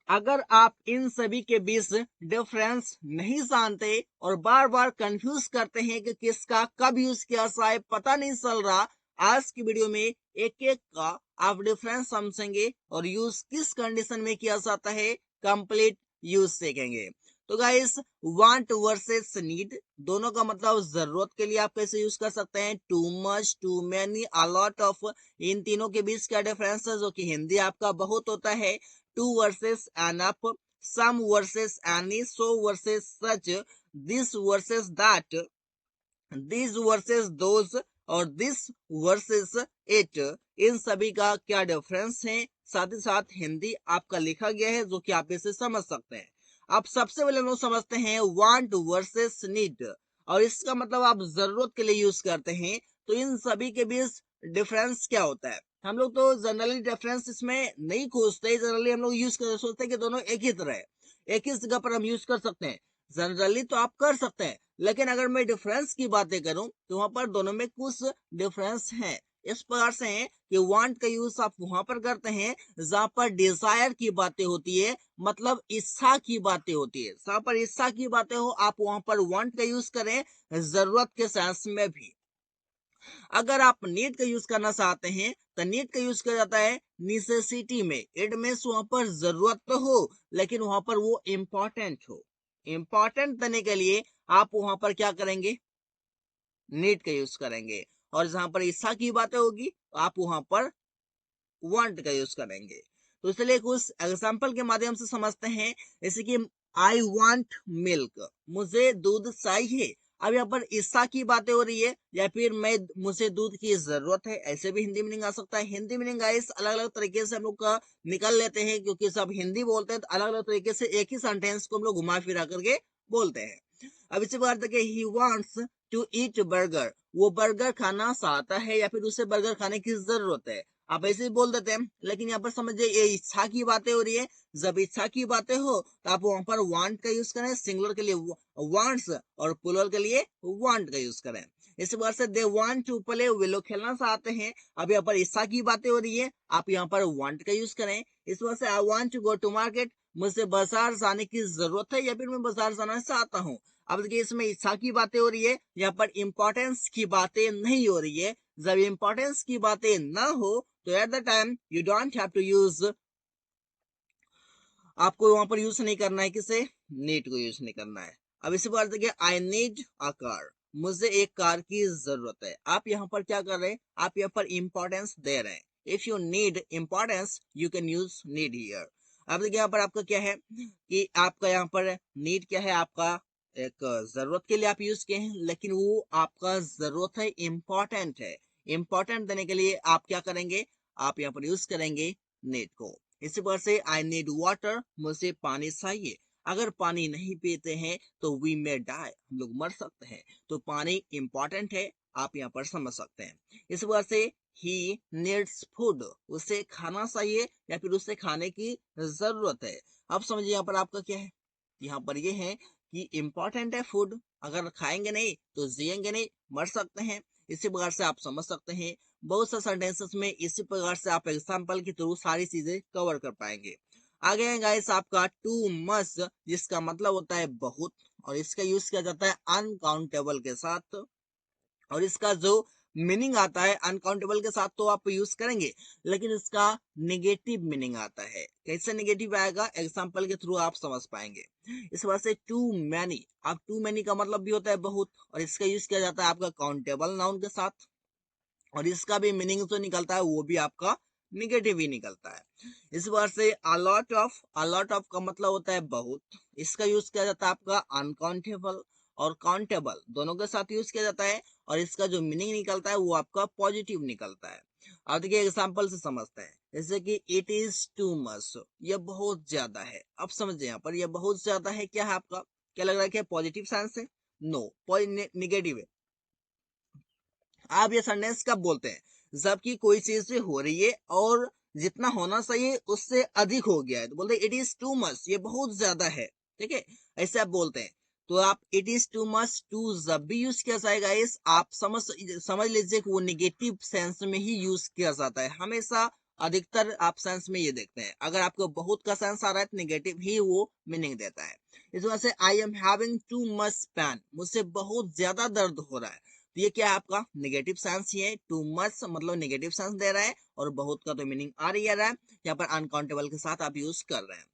अगर आप इन सभी के बीच डिफरेंस नहीं जानते और बार बार कंफ्यूज करते हैं कि किसका कब यूज किया जाए, पता नहीं चल रहा, आज की वीडियो में एक एक का आप डिफरेंस समझेंगे और यूज किस कंडीशन में किया जाता है, कंप्लीट यूज सीखेंगे। तो गाइस, वांट वर्सेस नीड दोनों का मतलब जरूरत के लिए आप कैसे यूज कर सकते हैं, too much, too many, a lot of, इन तीनों के बीच क्या डिफरेंस है, जो कि हिंदी आपका बहुत होता है, too versus enough, some versus any, so versus such, this versus that, this versus those और दिस वर्सेस इट, इन सभी का क्या डिफरेंस है, साथ ही साथ हिंदी आपका लिखा गया है जो कि आप इसे समझ सकते हैं। अब सबसे पहले हम लोग समझते हैं वांट वर्सेस नीड, और इसका मतलब आप जरूरत के लिए यूज करते हैं। तो इन सभी के बीच डिफरेंस क्या होता है, हम लोग तो जनरली डिफरेंस इसमें नहीं खोजते, जनरली हम लोग यूज कर सोचते हैं कि दोनों एक ही तरह है, एक ही जगह पर हम यूज कर सकते हैं। जनरली तो आप कर सकते हैं, लेकिन अगर मैं डिफरेंस की बातें करूं तो वहां पर दोनों में कुछ डिफरेंस है। इस प्रकार से है कि वांट का यूज आप वहां पर करते हैं जहां पर डिजायर की बातें होती है, मतलब इच्छा की बातें होती है। जहां पर इच्छा की बातें हो आप वहां पर वांट का यूज करें, जरूरत के सेंस में भी। अगर आप नीड का यूज करना चाहते हैं तो नीड का यूज किया जाता है निसेसिटी में। इट मीन्स वहां पर जरूरत तो हो लेकिन वहां पर वो इंपॉर्टेंट हो। इंपॉर्टेंट देने के लिए आप वहां पर क्या करेंगे, नीड का यूज करेंगे। और जहां पर इच्छा की बातें होगी आप वहां पर वांट का यूज करेंगे। तो इसलिए कुछ एग्जाम्पल के माध्यम से समझते हैं, जैसे कि आई वांट मिल्क, मुझे दूध चाहिए। अब यहाँ पर इच्छा की बातें हो रही है या फिर मुझे दूध की जरूरत है, ऐसे भी हिंदी मीनिंग आ सकता है। हिंदी मीनिंग गाइस अलग अलग तरीके से हम लोग का निकल लेते हैं, क्योंकि सब हिंदी बोलते हैं तो अलग अलग तरीके से एक ही सेंटेंस को हम लोग घुमा फिरा करके बोलते हैं। अब इसी बात है he wants to eat burger, वो बर्गर खाना चाहता है या फिर उसे बर्गर खाने की जरूरत है, आप ऐसे ही बोल देते हैं। लेकिन यहाँ पर समझिए ये इच्छा की बातें हो रही है, जब इच्छा की बातें हो तो आप वहां पर वांट का यूज करें, सिंगुलर के लिए वांट्स और प्लूरल के लिए वांट का यूज करें। इस बार से दे वांट टू प्ले, वे लोग खेलना चाहते हैं। अब यहाँ पर इच्छा की बातें हो रही है, आप यहाँ पर वांट का यूज करें। इस बार से I want to go to market, मुझे बाजार जाने की जरूरत है या फिर मैं बाजार जाना चाहता हूँ। अब देखिए इसमें इच्छा की बातें हो रही है, यहाँ पर इंपॉर्टेंस की बातें नहीं हो रही है। जब इंपॉर्टेंस की बातें ना हो तो at the time you don't have to use, आपको वहां पर यूज नहीं करना है, किसे, नीड को यूज नहीं करना है। अब इसी बात देखिए आई नीड अ कार, मुझे एक कार की जरूरत है। आप यहाँ पर क्या कर रहे हैं, आप यहाँ पर इंपॉर्टेंस दे रहे हैं। If you need importance you can use need here. अब देखिए यहाँ पर आपका क्या है कि आपका यहाँ पर नीड क्या है, आपका एक जरूरत के लिए आप यूज किए हैं, लेकिन वो आपका जरूरत है, इंपॉर्टेंट है। इंपॉर्टेंट देने के लिए आप क्या करेंगे, आप यहाँ पर यूज करेंगे नीड को। इसी पर से आई नीड वाटर, मुझे पानी चाहिए। अगर पानी नहीं पीते हैं तो वी मे डाई, हम लोग मर सकते हैं। तो पानी इंपॉर्टेंट है, आप यहाँ पर समझ सकते हैं। इस वजह से ही नीड्स फूड, उसे खाना चाहिए या फिर उसे खाने की जरूरत है। अब समझिए यहाँ पर आपका क्या है, यहाँ पर ये है कि इंपॉर्टेंट है फूड, अगर खाएंगे नहीं तो जिएंगे नहीं, मर सकते हैं। इसी प्रकार से आप समझ सकते हैं। बहुत से सेंटेंसेस में इसी प्रकार से आप एग्जाम्पल के थ्रू सारी चीजें कवर कर पाएंगे। आगे है गाइस आपका टू मच, जिसका मतलब होता है बहुत, और इसका यूज किया जाता है अनकाउंटेबल के साथ। और इसका जो मीनिंग आता है अनकाउंटेबल के साथ तो आप यूज करेंगे, लेकिन इसका नेगेटिव मीनिंग आता है। कैसे नेगेटिव आएगा, एग्जाम्पल के थ्रू आप समझ पाएंगे। इस वजह से टू मैनी, अब टू मैनी का मतलब भी होता है बहुत, और इसका यूज किया जाता है आपका काउंटेबल नाउन के साथ। और इसका भी मीनिंग जो निकलता है वो भी आपका निगेटिव ही निकलता है। इस बार से अलॉट ऑफ, अलॉट ऑफ का मतलब होता है बहुत, इसका यूज किया जाता है आपका अनकाउंटेबल और काउंटेबल दोनों के साथ यूज किया जाता है, और इसका जो मीनिंग निकलता है वो आपका पॉजिटिव निकलता है। अब देखिए एग्जाम्पल से समझते हैं, जैसे कि इट इज टू मच, ये बहुत ज्यादा है। अब समझिए यहाँ पर ये बहुत ज्यादा है क्या है आपका, क्या लग रहा है, क्या पॉजिटिव सेंस है, नो निगेटिव है। आप ये सेंटेंस कब बोलते हैं, जबकि कोई चीज हो रही है और जितना होना चाहिए उससे अधिक हो गया है तो बोलते हैं इट इज टू मच, ये बहुत ज्यादा है। ठीक है, ऐसे आप बोलते हैं। तो आप it is too much too जब भी यूज किया जाएगा इस, आप समझ लीजिए कि वो निगेटिव सेंस में ही यूज किया जाता है, हमेशा अधिकतर आप सेंस में ये देखते हैं। अगर आपको बहुत का सेंस आ रहा है तो नेगेटिव ही वो मीनिंग देता है। इस वजह से I am having too much pain, मुझसे बहुत ज्यादा दर्द हो रहा है, तो ये क्या है आपका नेगेटिव सेंस ही है। टू मच मतलब नेगेटिव सेंस दे रहा है और बहुत का तो मीनिंग आ रही है। यहाँ पर अनकाउंटेबल के साथ आप यूज कर रहे हैं।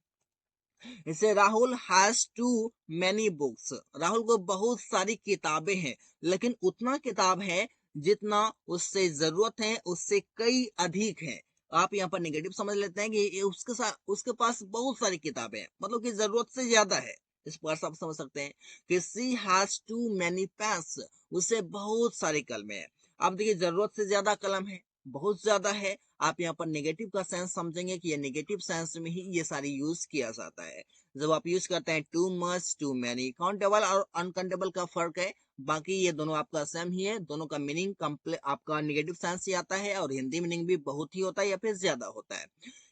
इसे Rahul has too many books, Rahul को बहुत सारी किताबें हैं, लेकिन उतना किताब है जितना उससे जरूरत है उससे कई अधिक है। आप यहाँ पर नेगेटिव समझ लेते हैं कि ये उसके साथ उसके पास बहुत सारी किताबें हैं, मतलब कि जरूरत से ज्यादा है। इस पर आप समझ सकते हैं कि सी हैज टू मैनी पेन्स, उसे बहुत सारी कलमें हैं। अब देखिए जरूरत से ज्यादा कलम है, बहुत ज्यादा है। आप यहाँ पर नेगेटिव का सेंस समझेंगे कि ये नेगेटिव सेंस में ही ये सारी यूज किया जाता है। जब आप यूज करते हैं too much, too many, countable और अनकाउंटेबल का फर्क है, बाकी ये दोनों आपका सेम ही है। दोनों का मीनिंग कंप्लीट आपका नेगेटिव सेंस ही आता है और हिंदी मीनिंग भी बहुत ही होता है या फिर ज्यादा होता है।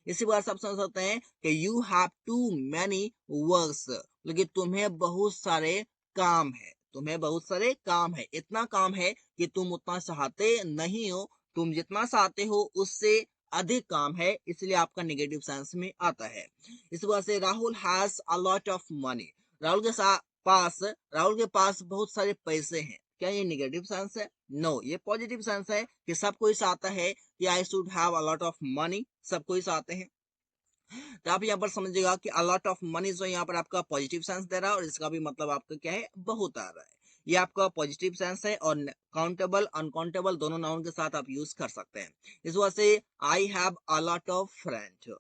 इसी बात से आप समझ सकते हैं कि you have too many works, लेकिन तुम्हें बहुत सारे काम है, तुम्हें बहुत सारे काम है, इतना काम है कि तुम उतना चाहते नहीं हो, तुम जितना चाहते हो उससे अधिक काम है, इसलिए आपका नेगेटिव सेंस में आता है। इस वजह से Rahul has a lot of money, Rahul के पास राहुल के पास बहुत सारे पैसे हैं। क्या ये नेगेटिव सेंस है? नो, ये पॉजिटिव सेंस है कि सब कोई चाहता है कि I should have a lot of money, सब कोई चाहते हैं। तो आप यहाँ पर समझिएगा कि अ लॉट ऑफ मनी जो यहाँ पर आपका पॉजिटिव सेंस दे रहा है और इसका भी मतलब आपका क्या है, बहुत आ रहा है। ये आपका पॉजिटिव सेंस है और काउंटेबल अनकाउंटेबल दोनों नाउन के साथ आप यूज कर सकते हैं। इस वजह से I have a lot of friend,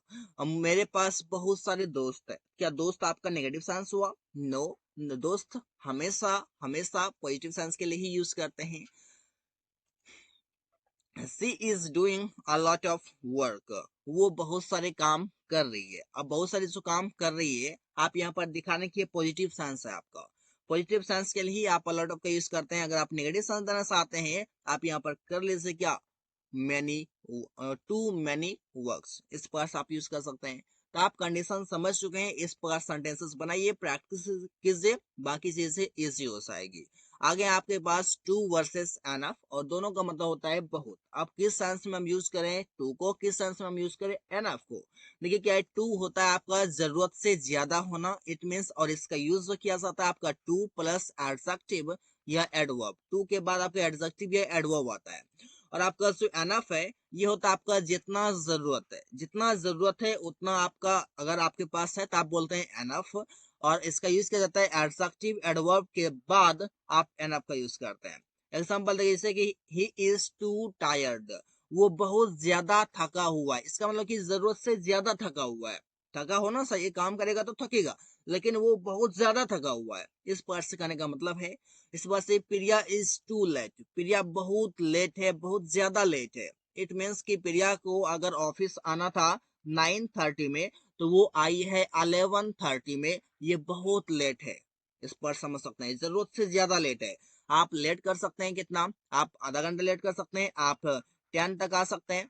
मेरे पास बहुत सारे दोस्त है। क्या दोस्त आपका नेगेटिव सेंस हुआ? नो, दोस्त हमेशा हमेशा पॉजिटिव सेंस के लिए ही यूज करते हैं। She is doing a lot of work, वो बहुत सारे काम कर रही है। अब बहुत सारे जो काम कर रही है आप यहाँ पर दिखाने की पॉजिटिव सेंस है आपका। पॉजिटिव सेंस के लिए ही आप लॉट ऑफ का यूज करते हैं। अगर आप नेगेटिव सेंस देना चाहते हैं आप यहाँ पर कर लीजिए क्या, मैनी, टू मैनी वर्क्स, इस पर आप यूज कर सकते हैं। तो आप कंडीशन समझ चुके हैं, इस प्रकार सेंटेंसेस बनाइए, प्रैक्टिस कीजिए, बाकी चीजें इजी हो जाएगी। आगे आपके पास टू वर्सेस एनफ, और दोनों का मतलब होता है बहुत। अब किस सेंस में हम यूज करें टू को, किस सेंस में हम यूज करें एनफ को? देखिए क्या है, टू होता है आपका जरूरत से ज्यादा होना, इट मीन्स, और इसका यूज जो किया जाता है आपका टू प्लस एडजेक्टिव या एडवर्ब। टू के बाद आपका एडजेक्टिव या एडवर्ब आता है। और आपका जो एनफ है ये होता है आपका जितना जरूरत है, जितना जरूरत है उतना आपका अगर आपके पास है तो आप बोलते हैं एनफ। और इसका यूज किया जाता है एडजेक्टिव एडवर्ब के बाद आप एनफ का यूज करते हैं। एग्जांपल देखिए जैसे कि ही इज टू टायर्ड, वो बहुत ज्यादा थका हुआ है, इसका मतलब कि जरूरत से ज्यादा थका हुआ है। थका होना सही, काम करेगा तो थकेगा, लेकिन वो बहुत ज्यादा थका हुआ है, इस पार्ट से कहने का मतलब है। इस बात से प्रिया इज टू लेट, प्रिया बहुत लेट है, बहुत ज्यादा लेट है। इट मीन्स कि प्रिया को अगर ऑफिस आना था 9:30 में तो वो आई है 11:30 में, ये बहुत लेट है। इस पर समझ सकते हैं जरूरत से ज्यादा लेट है। आप लेट कर सकते हैं कितना, आप आधा घंटा लेट कर सकते हैं, आप 10 तक आ सकते हैं,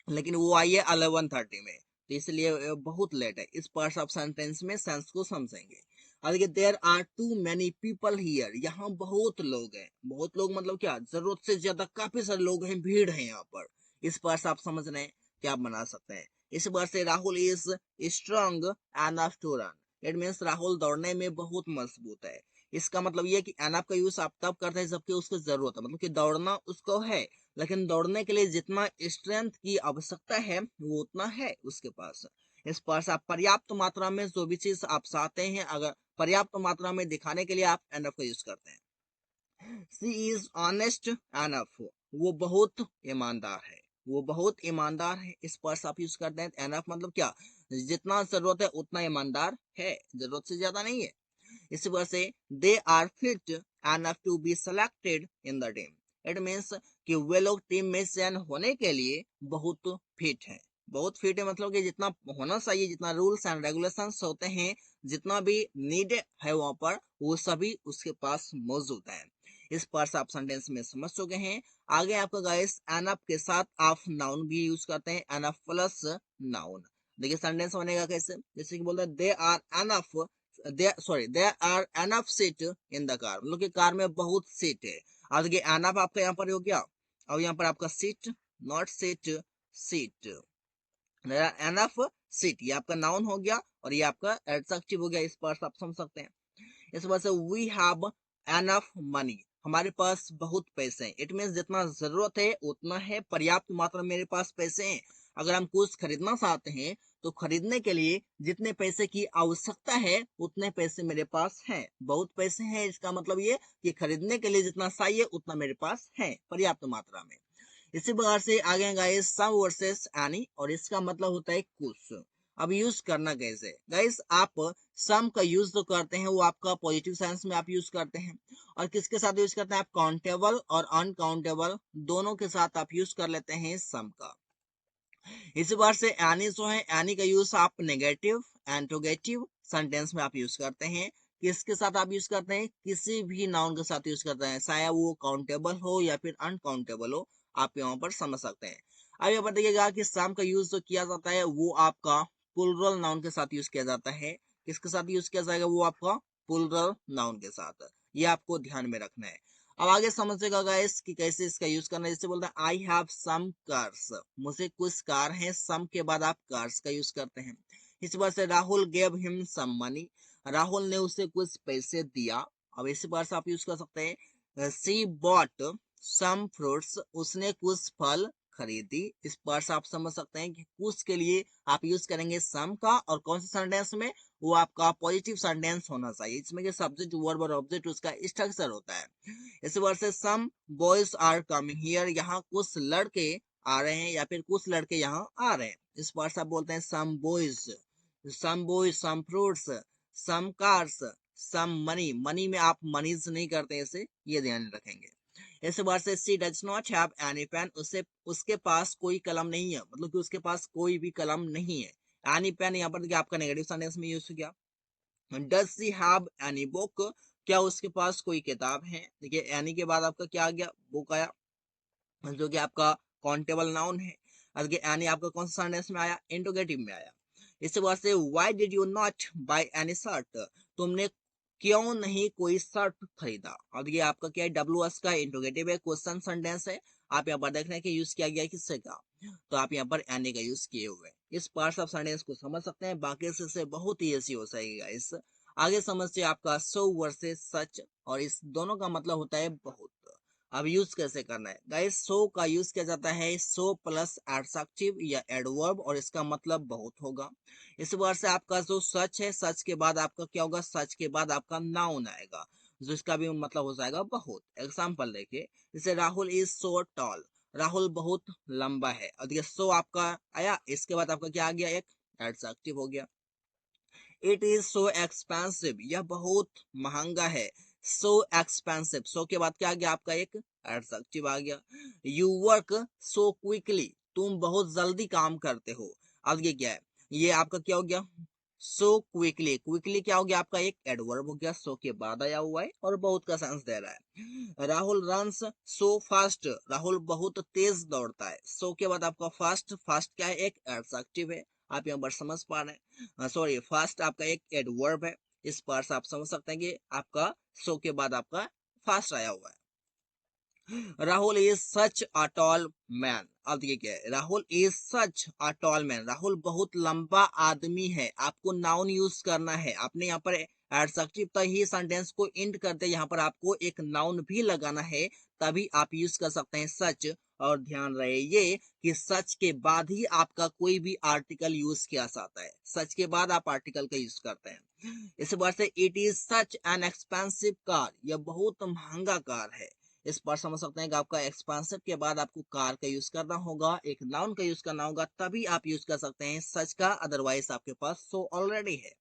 लेकिन वो आई है 11:30 में, तो इसलिए बहुत लेट है। इस पार्ट ऑफ सेंटेंस में सेंस को समझेंगे। और देखिए there are too many people here, यहाँ बहुत लोग हैं। बहुत लोग मतलब क्या, जरूरत से ज्यादा काफी सारे लोग हैं, भीड़ है यहाँ पर। इस पार्ट से आप समझ रहे हैं क्या आप बना सकते हैं। इस बार से Rahul is strong enough to run, it means Rahul दौड़ने में बहुत मजबूत है। इसका मतलब ये कि एनफ का यूज आप तब करते हैं जबकि उसको जरूरत है, मतलब कि दौड़ना उसको है, लेकिन दौड़ने के लिए जितना स्ट्रेंथ की आवश्यकता है वो उतना है उसके पास। इस पर आप पर्याप्त मात्रा में जो भी चीज आप चाहते हैं, अगर पर्याप्त मात्रा में दिखाने के लिए आप एनफ का यूज करते हैं। सी इज ऑनेस्ट एनफ, वो बहुत ईमानदार है, वो बहुत ईमानदार है। इस पर आप यूज करते हैं एनफ मतलब क्या, जितना जरूरत है उतना ईमानदार है, जरूरत से ज्यादा नहीं है। इसी वजह से they are fit enough to be selected in the team, it means कि वे लोग टीम में चयन होने के लिए बहुत फिट है। बहुत फिट है मतलब कि जितना होना चाहिए, जितना रूल्स एंड रेगुलेशंस होते हैं, जितना भी नीड है वहां पर, वो सभी उसके पास मौजूद है। इस पर से आप सेंटेंस में समझ चुके हैं। आगे आपका गाइस एनफ के साथ आप नाउन भी यूज करते हैं, एनफ प्लस नाउन। देखिए सेंटेंस बनेगा कैसे, जैसे कि बोलते हैं they are enough, there are enough seat in the car, मतलब कि कार में बहुत सीट है। अब देखिए एनफ आपका यहाँ पर हो गया, और यहाँ पर आपका seat, not seat, seat. Enough seat, ये आपका नाउन हो गया और ये आपका एडजेक्टिव हो गया। इस पर आप समझ सकते हैं। इस वजह से वी हैव एनफ मनी, हमारे पास बहुत पैसे हैं। इट मीन्स जितना जरूरत है उतना है, पर्याप्त मात्रा में मेरे पास पैसे हैं। अगर हम कुछ खरीदना चाहते हैं तो खरीदने के लिए जितने पैसे की आवश्यकता है उतने पैसे मेरे पास हैं। बहुत पैसे हैं, इसका मतलब ये कि खरीदने के लिए जितना चाहिए उतना मेरे पास है पर्याप्त मात्रा में। इसी प्रकार से आगे गाइस सम वर्सेस एनी, और इसका मतलब होता है कुछ। अब यूज करना कैसे गाइस, आप सम का यूज तो करते हैं, वो आपका पॉजिटिव सेंस में आप यूज करते हैं। और किसके साथ यूज करते हैं आप, काउंटेबल और अनकाउंटेबल दोनों के साथ आप यूज कर लेते हैं सम का। इसी बार से एनी जो है, एनी का यूज आप नेगेटिव इंट्रोगेटिव सेंटेंस में आप यूज करते हैं। किसके साथ आप यूज करते हैं, किसी भी नाउन के साथ यूज करते हैं, चाहे वो काउंटेबल हो या फिर अनकाउंटेबल हो, आप यहाँ पर समझ सकते हैं। अब यहाँ पर देखिएगा कि सम का यूज जो किया जाता है वो आपका प्लुरल नाउन के साथ यूज किया जाता है। किसके साथ यूज किया जाएगा, वो आपका प्लुरल नाउन के साथ। ये आपको ध्यान में रखना है। अब आगे समझेगा गाइस कि कैसे इसका यूज करना है। जैसे बोलते हैं आई हैव सम कार्स, मुझे कुछ कार हैं, सम के बाद आप कार्स का यूज करते हैं। इस बार से Rahul gave him some money, Rahul ने उसे कुछ पैसे दिया। अब इसी बार से आप यूज कर सकते हैं सी बॉट सम फ्रूट्स, उसने कुछ फल खरीदी। इस बार से आप समझ सकते हैं कि कुछ के लिए आप यूज करेंगे सम का, और कौन से सेंटेंस में, वो आपका पॉजिटिव सेंटेंस होना चाहिए। इसमें के सब्जेक्ट वर्ब और ऑब्जेक्ट उसका स्ट्रक्चर होता है। इस वर्ड से some boys are coming here, यहाँ कुछ लड़के आ रहे हैं या फिर कुछ लड़के यहाँ आ रहे हैं। इस वर्ड से आप बोलते हैं सम बॉयज, सम फ्रूट्स, सम कार्स, सम मनी। मनी में आप मनीज नहीं करते, इसे ये ध्यान रखेंगे। इस बार से she does not have any pen, उसे उसके पास कोई कलम नहीं है, मतलब कि उसके पास कोई भी कलम नहीं है। एनी पेन यहाँ पर आपका नेगेटिव सेंटेंस में यूज किया। Does she have any book, क्या उसके पास कोई किताब है। देखिए एनी के बाद आपका क्या आ गया, बुक आया, जो कि आपका काउंटेबल नाउन है। आगे एनी आपका कौन सा सेंटेंस में आया, इंट्रोगेटिव में आया। इसके बाद से why did you not by any shirt, तुमने क्यों नहीं कोई शर्ट खरीदा। अब ये आपका क्या है, डब्ल्यू एस का इंट्रोगेटिव है, क्वेश्चन सेंटेंस है। आप यहाँ पर देख रहे हैं कि यूज किया गया किससे का, तो आप यहाँ पर एनी का यूज किए हुए हैं। इस पार्ट्स ऑफ सेंटेंस को समझ सकते हैं, बाकी से बहुत ही ऐसी हो जाएगा। इस आगे समझते आपका सो वर्सेस सच, और इस दोनों का मतलब होता है बहुत। अब यूज कैसे करना है गाइस, सो का यूज किया जाता है सो प्लस एडजेक्टिव या एडवर्ब, और इसका मतलब बहुत होगा। इस बार से आपका जो सच है, सच के बाद आपका क्या होगा, सच के बाद आपका नाउन आएगा, जो इसका भी मतलब हो जाएगा बहुत। एग्जाम्पल देखिए, जैसे Rahul is so tall, Rahul बहुत लंबा है। और देखिए सो आपका आया, इसके बाद आपका क्या आ गया, एक एडजेक्टिव हो गया। इट इज सो एक्सपेंसिव, यह बहुत महंगा है। सो एक्सपेंसिव, सो के बाद क्या आ गया आपका, एक एडजेक्टिव आ गया। यू वर्क सो क्विकली, तुम बहुत जल्दी काम करते हो। अब ये क्या है, ये आपका क्या हो गया, सो क्विकली, क्विकली क्या हो गया आपका, एक एडवर्ब हो गया, सो के बाद आया हुआ है और बहुत का सेंस दे रहा है। Rahul runs so fast, Rahul बहुत तेज दौड़ता है। सो के बाद आपका फास्ट, फास्ट क्या है, एक एडजेक्टिव है। आप यहाँ पर समझ पा रहे हैं, सॉरी फास्ट आपका एक एडवर्ब है। इस पर से आप समझ सकते हैं कि आपका सो के बाद आपका फास्ट आया हुआ है। Rahul is such a tall man, अब देखिए क्या है, Rahul is such a tall man, Rahul बहुत लंबा आदमी है। आपको नाउन यूज करना है, आपने यहाँ पर एडजेक्टिव तक ही सेंटेंस को एंड करते, यहाँ पर आपको एक नाउन भी लगाना है, तभी आप यूज कर सकते हैं सच। और ध्यान रहे ये कि सच के बाद ही आपका कोई भी आर्टिकल यूज किया जाता है, सच के बाद आप आर्टिकल का यूज करते हैं। इस बार से it is such an expensive car, यह बहुत महंगा कार है। इस पर समझ सकते हैं कि आपका एक्सपेंसिव के बाद आपको कार का यूज करना होगा, एक नाउन का यूज करना होगा, तभी आप यूज कर सकते हैं सच का, अदरवाइज आपके पास सो ऑलरेडी है।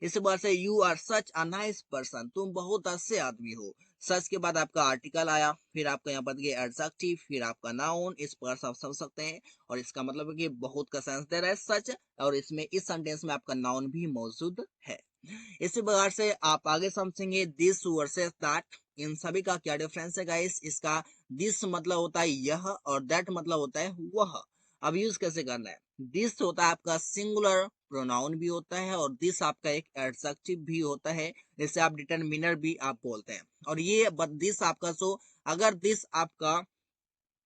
इस बार से you are such a nice person, तुम बहुत अच्छे आदमी हो। सच के बाद आपका आर्टिकल आया, फिर आपका यहाँ पर एडजेक्टिव, फिर आपका नाउन। इस पर आप समझ सकते हैं, और इसका मतलब है कि बहुत का सेंस दे रहा है सच, और इसमें इस सेंटेंस में आपका नाउन भी मौजूद है। इसी प्रकार से आप आगे समझेंगे दिस वर्सेस दैट, इन सभी का क्या डिफरेंस है गाइस। इसका दिस मतलब होता है यह, और दैट मतलब होता है वह। अब यूज कैसे करना है, दिस होता है आपका सिंगुलर प्रोनाउन भी होता है, और दिस आपका एक एडजेक्टिव भी होता है, जिसे आप डिटरमिनर भी आप बोलते हैं। और ये दिस आपका, सो अगर दिस आपका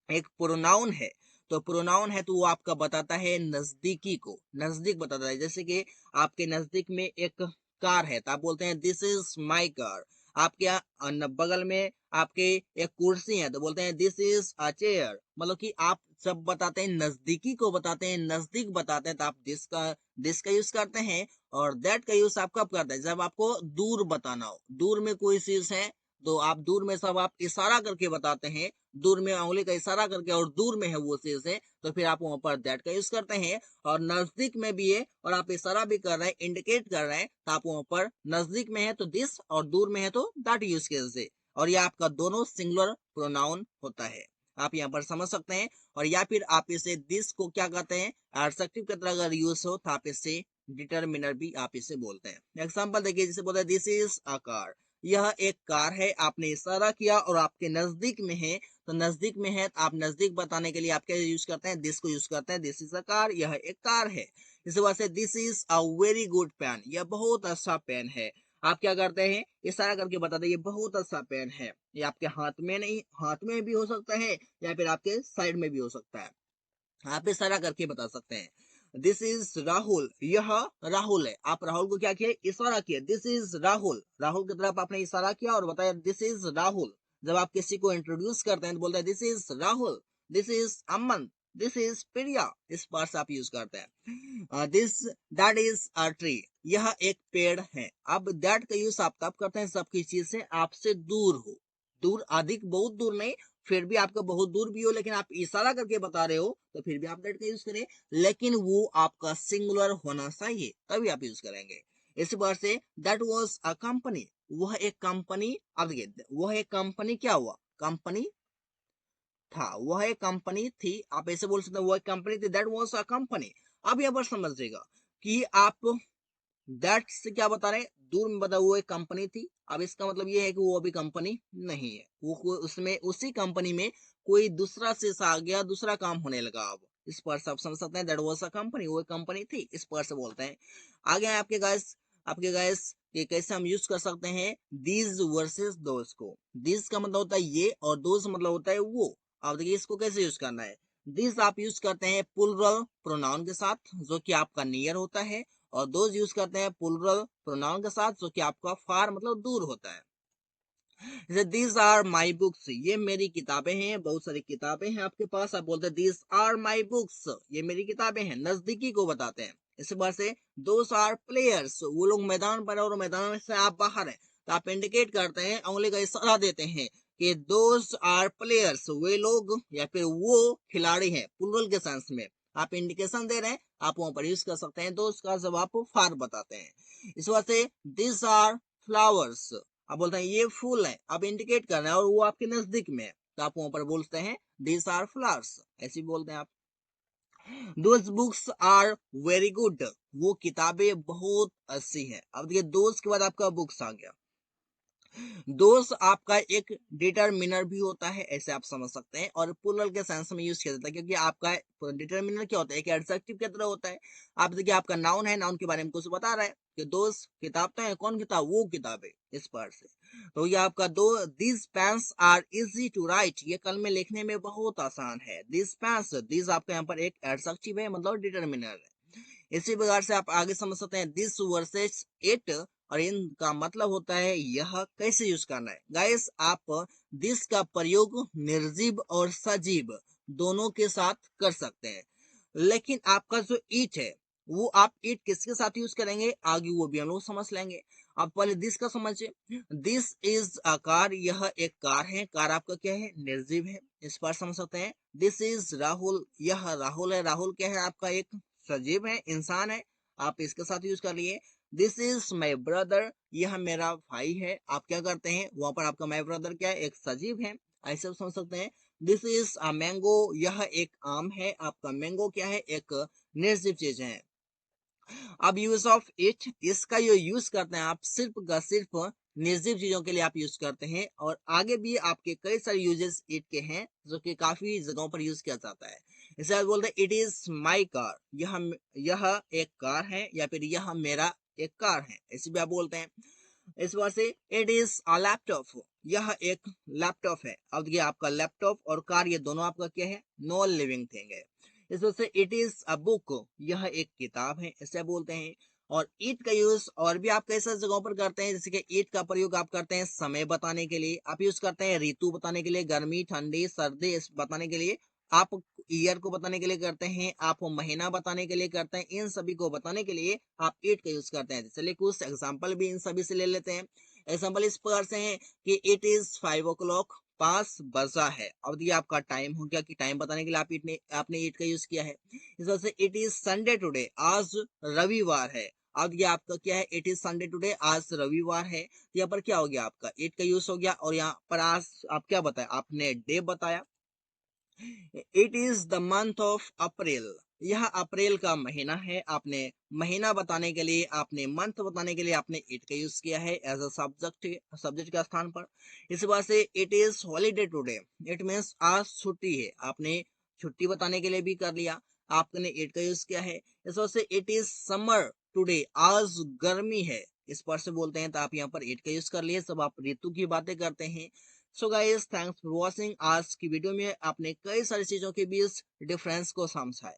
एक प्रोनाउन है, तो प्रोनाउन है तो वो आपका बताता है नजदीकी को, नजदीक बताता है। जैसे कि आपके नजदीक में एक कार है तो आप बोलते हैं दिस इज माई कार। आपके बगल में आपके एक कुर्सी है तो बोलते हैं दिस इज अ चेयर। मतलब कि आप जब बताते हैं नजदीकी को बताते हैं, नजदीक बताते हैं, तो आप दिस का यूज करते हैं। और दैट का यूज आप कब करते हैं? जब आपको दूर बताना हो, दूर में कोई चीज है तो आप दूर में सब आप इशारा करके बताते हैं, दूर में उंगली का इशारा करके, और दूर में है वो चीज है तो फिर आप वहां पर दैट का यूज करते हैं। और नजदीक में भी है और आप इशारा भी कर रहे हैं, इंडिकेट कर रहे हैं, तो आप वहां पर नजदीक में है तो दिस और दूर में है तो दैट यूज कीजिए। और ये आपका दोनों सिंगुलर प्रोनाउन होता है, आप यहाँ पर समझ सकते हैं। और या फिर आप इसे दिस को क्या कहते हैं, एडजेक्टिव की तरह अगर यूज हो तो आप इसे डिटरमिनर भी आप इसे बोलते हैं। एग्जांपल देखिए, जैसे बोलते हैं दिस इज अ कार, यह एक कार है। आपने इशारा किया और आपके नजदीक में है तो नजदीक में है तो आप नजदीक बताने के लिए आप क्या यूज करते हैं, दिस को यूज करते हैं। दिस इज अ कार, यह एक कार है। इस वजह से this is a very good pen, यह बहुत अच्छा पेन है। आप क्या करते हैं, इशारा करके बताते हैं ये बहुत अच्छा पेन है। ये आपके हाथ में नहीं, हाथ में भी हो सकता है या फिर आपके साइड में भी हो सकता है, आप इशारा करके बता सकते हैं। दिस इज राहुल, यह राहुल है। आप राहुल को क्या किया, इशारा किया, दिस इज राहुल। राहुल की तरफ आपने इशारा किया और बताया दिस इज राहुल। जब आप किसी को इंट्रोड्यूस करते हैं तो बोलते हैं this is Rahul, this is Aman, this is Priya. इस बार से आप यूज करते हैं। This that is a tree, यह एक पेड़ है। अब दैट का यूज आप तब करते हैं सबकी चीज से आपसे दूर हो, दूर, अधिक बहुत दूर नहीं, फिर भी आपका बहुत दूर भी हो लेकिन आप इशारा करके बता रहे हो तो फिर भी आप दैट का यूज करें, लेकिन वो आपका सिंगुलर होना चाहिए तभी आप यूज करेंगे। इसी बार say that was a company, वह एक कंपनी। अब देखिए वह एक कंपनी क्या हुआ, कंपनी था, वह एक कंपनी थी। आप ऐसे बोल सकते हैं वह एक कंपनी थी, दैट वाज अ कंपनी। अब यहाँ पर समझिएगा कि आप दैट से क्या बता रहे हैं, दूर में बता वो एक कंपनी थी। अब इसका मतलब ये है कि वो अभी कंपनी नहीं है, वो उसमें उसी कंपनी में कोई दूसरा चीज आ गया, दूसरा काम होने लगा। अब इस पर से आप समझ सकते हैं दैट वाज अ कंपनी, वो एक कंपनी थी, इस पर से बोलते हैं। आगे है आपके गाइस ये कैसे हम यूज कर सकते हैं दीज वर्सेस दोज को। दीज का मतलब होता है ये और दोज मतलब होता है वो। अब देखिए इसको कैसे यूज करना है। दिस आप यूज करते हैं प्लुरल प्रोनाउन के साथ जो कि आपका नियर होता है, और दोज यूज करते हैं प्लुरल प्रोनाउन के साथ जो कि आपका फार मतलब दूर होता है। जैसे दीज आर माई बुक्स, ये मेरी किताबें हैं। बहुत सारी किताबें हैं आपके पास, आप बोलते हैं दीज आर माई बुक्स, ये मेरी किताबें हैं, नजदीकी को बताते हैं। इसी बार से दोस आर प्लेयर्स, वो लोग मैदान पर और मैदान से आप बाहर हैं तो आप इंडिकेट करते हैं, उंगली का इशारा देते हैं कि दोस आर प्लेयर्स, वे लोग या फिर वो खिलाड़ी हैं, प्लुरल के सेंस में आप इंडिकेशन दे रहे हैं, आप वहां पर यूज कर सकते हैं दोस्त का जब आप फार बताते हैं। इस बात से दिस आर फ्लावर्स, आप बोलते हैं ये फूल है, आप इंडिकेट कर रहे हैं और वो आपके नजदीक में है तो आप वहां पर बोलते हैं दिस आर फ्लावर्स, ऐसे बोलते हैं आप। Those books are very good, वो किताबें बहुत अच्छी हैं। अब देखिए दोस्त के बाद आपका बुक्स आ गया। दोस्त आपका एक डिटरमिनर भी होता है, ऐसे आप समझ सकते हैं, और प्लुरल के सेंस में यूज किया जाता है क्योंकि आपका डिटरमिनर क्या होता है, एक एडजेक्टिव की तरह होता है। आप देखिए आपका नाउन है, नाउन के बारे में कुछ बता रहा है कि दोस्त किताब तो है, कौन किताब, वो किताब है, इस पर से। तो ये आपका दो this pens are easy to write, ये कलम लिखने में बहुत आसान है। दिस पेन्स, दिस आपका यहाँ पर एक एडजेक्टिव है मतलब डिटरमिनर है। इसी प्रकार से आप आगे समझ सकते हैं दिस वर्सेस इट, और इनका मतलब होता है यह कैसे यूज करना है। गाइस आप दिस का प्रयोग निर्जीव और सजीव दोनों के साथ कर सकते हैं, लेकिन आपका जो ईट है वो आप ईट किसके साथ यूज करेंगे आगे वो भी हम लोग समझ लेंगे। अब पहले दिस का समझिए, दिस इज अ कार, यह एक कार है। कार आपका क्या है, निर्जीव है, इस पर समझ सकते हैं। दिस इज राहुल, यह राहुल है। राहुल क्या है, आपका एक सजीव है, इंसान है, आप इसके साथ यूज कर लिए। दिस इज माई ब्रदर, यह मेरा भाई है। आप क्या करते हैं वहां पर आपका माई ब्रदर क्या है, एक सजीव है, ऐसे समझ सकते हैं। दिस इज अ मैंगो, यह एक आम है। आपका मैंगो क्या है, एक निर्जीव चीज है। अब यूज ऑफ इट, इसका जो यूज करते हैं आप सिर्फ का सिर्फ निर्जीव चीजों के लिए आप यूज करते हैं, और आगे भी आपके कई सारे यूजेस इट के हैं जो कि काफी जगहों पर यूज किया जाता है। इसे आप बोलते हैं इट इज माई कार, यह एक कार है, या फिर यह मेरा एक कार है, ऐसे भी आप बोलते हैं। इस बार से इट इज अ लैपटॉप, यह एक लैपटॉप है। अब ये आपका लैपटॉप और कार ये दोनों आपका क्या है, नॉन लिविंग थिंग है। इस वजह से इट इज अ बुक, यह एक किताब है, इसे बोलते हैं। और ईट का यूज और भी आप कई सारी जगहों पर करते हैं, जैसे कि ईट का प्रयोग आप करते हैं समय बताने के लिए, आप यूज करते हैं ऋतु बताने के लिए, गर्मी ठंडी सर्दी बताने के लिए, आप ईयर को बताने के लिए करते हैं, आप महीना बताने के लिए करते हैं, इन सभी को बताने के लिए आप इट का यूज करते हैं। चलिए कुछ एग्जांपल भी इन सभी से ले लेते हैं। एग्जांपल इस प्रकार से है कि इट इज 5 o'clock, 5 बजा है। अब ये आपका टाइम हो गया कि टाइम बताने के लिए आपने इट का यूज किया है। इस वजह से इट इज संडे टुडे, आज रविवार है। अब ये आपका क्या है, इट इज संडे टुडे, आज रविवार है। यहाँ पर क्या हो गया, आपका इट का यूज हो गया। और यहाँ पर आज आप क्या बताया, आपने डे बताया। It is the month of April, यह अप्रैल का महीना है। आपने महीना बताने के लिए, आपने मंथ बताने के लिए आपने इट का यूज किया है एज अ सब्जेक्ट, सब्जेक्ट के स्थान पर। इस बात से it is holiday today, it means आज छुट्टी है, आपने छुट्टी बताने के लिए भी कर लिया, आपने इट का यूज किया है। इस बात से इट इज समर टुडे, आज गर्मी है, इस पर से बोलते हैं, तो आप यहाँ पर इट का यूज कर लिए। सब आप ऋतु की बातें करते हैं। So guys thanks for watching. आज की वीडियो में आपने कई सारी चीजों के बीच डिफरेंस को समझा है।